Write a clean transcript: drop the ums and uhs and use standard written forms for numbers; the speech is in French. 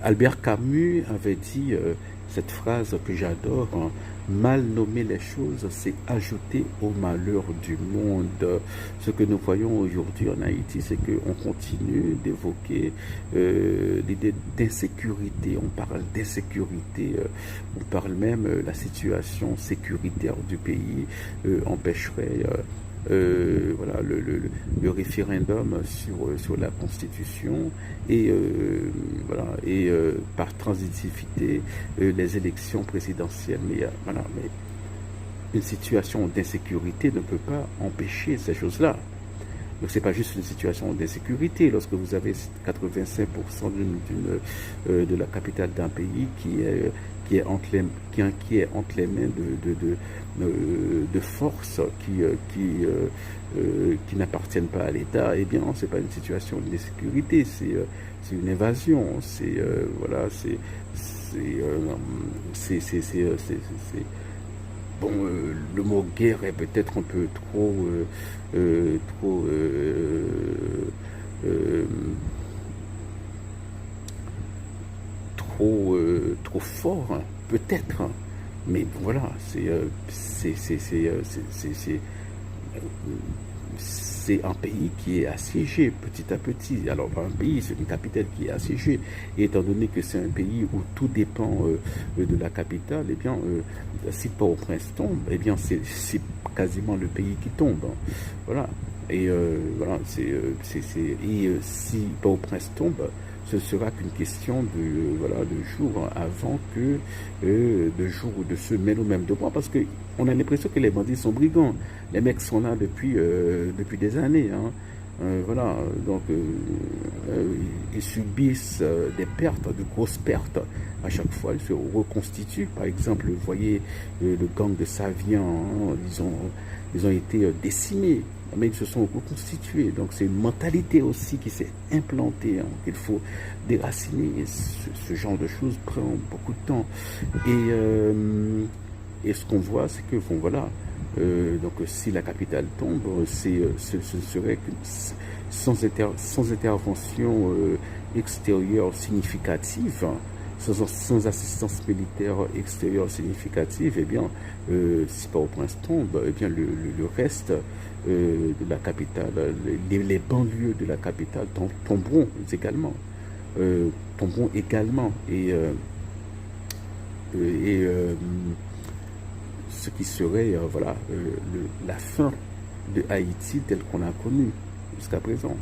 Albert Camus avait dit cette phrase que j'adore, hein, mal nommer les choses, c'est ajouter au malheur du monde. Ce que nous voyons aujourd'hui en Haïti, c'est qu'on continue d'évoquer l'idée d'insécurité. On parle d'insécurité, on parle même la situation sécuritaire du pays empêcherait voilà, le référendum sur la Constitution et, voilà, et par transitivité les élections présidentielles. Mais, voilà, mais une situation d'insécurité ne peut pas empêcher ces choses-là. Donc c'est pas juste une situation d'insécurité. Lorsque vous avez 85% de la capitale d'un pays qui est entre les mains de forces qui n'appartiennent pas à l'État, eh bien c'est pas une situation d'insécurité, c'est une invasion, voilà, bon, le mot guerre est peut-être un peu trop euh, trop fort, hein, peut-être, hein. Mais voilà, c'est un pays qui est assiégé petit à petit. Alors, un pays, c'est une capitale qui est assiégée. Et étant donné que c'est un pays où tout dépend de la capitale, eh bien, si Port-au-Prince tombe, eh bien, c'est quasiment le pays qui tombe, hein. Voilà. Et voilà, si Port-au-Prince tombe, ce sera qu'une question voilà, de jours avant que de jours ou de semaines ou même de mois, parce que on a l'impression que les bandits sont brigands. Les mecs sont là depuis des années, hein. Voilà, donc ils subissent des pertes, de grosses pertes. À chaque fois, ils se reconstituent. Par exemple, vous voyez le gang de Savian, hein, ils ont été décimés, mais ils se sont reconstitués. Donc c'est une mentalité aussi qui s'est implantée, hein, qu'il faut déraciner. Et ce genre de choses prend beaucoup de temps. Et ce qu'on voit, c'est que, bon, voilà, donc si la capitale tombe, ce serait que sans intervention extérieure significative, hein, sans assistance militaire extérieure significative, eh bien, si Port-au-Prince tombe, eh bien, le reste de la capitale, les banlieues de la capitale tomberont également. Tomberont également. Et ce qui serait voilà, la fin de Haïti telle qu'on l'a connue jusqu'à présent.